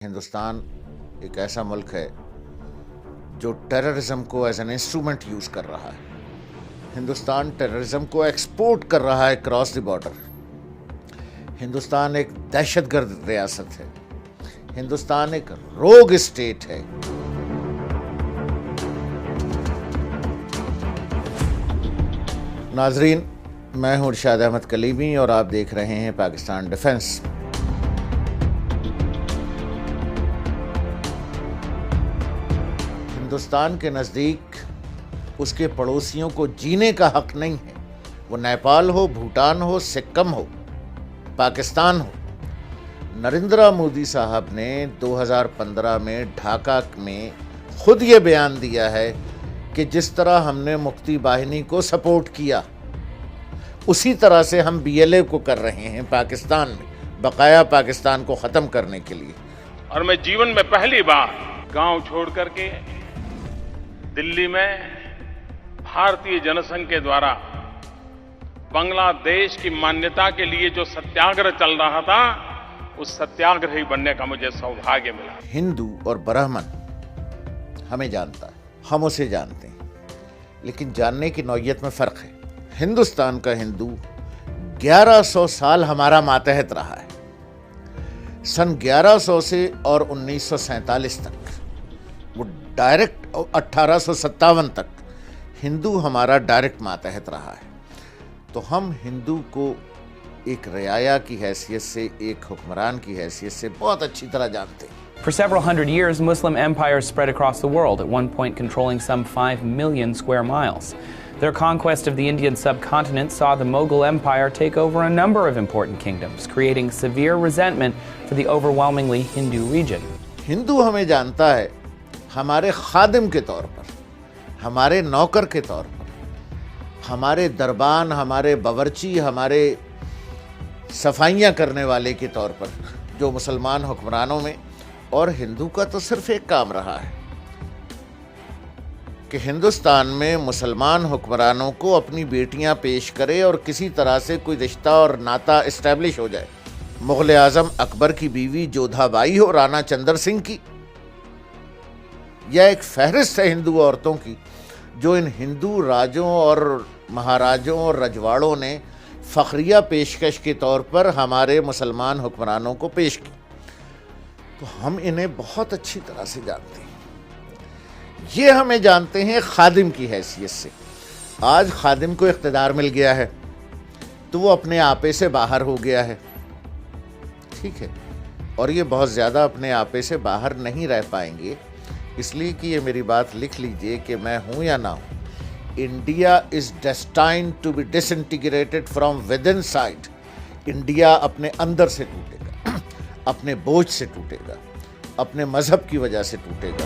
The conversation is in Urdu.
ہندوستان ایک ایسا ملک ہے جو ٹیررزم کو ایز این انسٹرومنٹ یوز کر رہا ہے۔ ہندوستان ٹیررزم کو ایکسپورٹ کر رہا ہے کراس دی بارڈر۔ ہندوستان ایک دہشت گرد ریاست ہے۔ ہندوستان ایک روگ اسٹیٹ ہے۔ ناظرین، میں ہوں ارشاد احمد کلیمی اور آپ دیکھ رہے ہیں پاکستان ڈیفنس۔ ہندوستان کے نزدیک اس کے پڑوسیوں کو جینے کا حق نہیں ہے، وہ نیپال ہو، بھوٹان ہو، سکم ہو، پاکستان ہو۔ نریندر مودی صاحب نے 2015 میں ڈھاکہ میں خود یہ بیان دیا ہے کہ جس طرح ہم نے مکتی باہنی کو سپورٹ کیا اسی طرح سے ہم BLA کو کر رہے ہیں پاکستان میں، بقایا پاکستان کو ختم کرنے کے لیے۔ اور میں جیون میں پہلی بار گاؤں چھوڑ کر کے دلی میں بھارتیہ جن سنگھ کے دوارا بنگلہ دیش کی مانیتا کے لیے جو ستیاگرہ چل رہا تھا، اس ستیاگرہی بننے کا مجھے سوبھاگیہ ملا۔ ہندو اور برہمن ہمیں جانتا ہے، ہم اسے جانتے ہیں، لیکن جاننے کی نوعیت میں فرق ہے۔ ہندوستان کا ہندو 1100 سال ہمارا ماتحت رہا ہے۔ سن 1100 سے اور 1947 تک وہ ڈائریکٹ، 1857 تک ہندو ہمارا ڈائریکٹ ماتحت رہا ہے۔ تو ہم ہندو کو ایک رعایا کی حیثیت سے، ایک حکمران کی حیثیت سے بہت اچھی طرح جانتے ہیں۔ For several hundred years, Muslim empires spread across the world, at one point controlling some 5 million square miles. Their conquest of the Indian subcontinent saw the Mughal Empire take over a number of important kingdoms, creating severe resentment for the overwhelmingly Hindu region. ہندو ہمیں جانتا ہے ہمارے خادم کے طور پر، ہمارے نوکر کے طور پر، ہمارے دربان، ہمارے باورچی، ہمارے صفائیاں کرنے والے کے طور پر، جو مسلمان حکمرانوں میں، اور ہندو کا تو صرف ایک کام رہا ہے کہ ہندوستان میں مسلمان حکمرانوں کو اپنی بیٹیاں پیش کرے اور کسی طرح سے کوئی رشتہ اور ناتا اسٹیبلش ہو جائے۔ مغل اعظم اکبر کی بیوی جودھا بائی ہو، رانا چندر سنگھ کی، یا ایک فہرست ہے ہندو عورتوں کی جو ان ہندو راجوں اور مہاراجوں اور رجواڑوں نے فخریہ پیشکش کے طور پر ہمارے مسلمان حکمرانوں کو پیش کی۔ تو ہم انہیں بہت اچھی طرح سے جانتے ہیں۔ یہ ہمیں جانتے ہیں خادم کی حیثیت سے۔ آج خادم کو اقتدار مل گیا ہے تو وہ اپنے آپے سے باہر ہو گیا ہے، ٹھیک ہے، اور یہ بہت زیادہ اپنے آپے سے باہر نہیں رہ پائیں گے، اس لیے کہ یہ میری بات لکھ لیجئے کہ میں ہوں یا نہ ہوں، India is destined to be disintegrated from within side. India اپنے اندر سے ٹوٹے گا، اپنے بوجھ سے ٹوٹے گا، اپنے مذہب کی وجہ سے ٹوٹے گا۔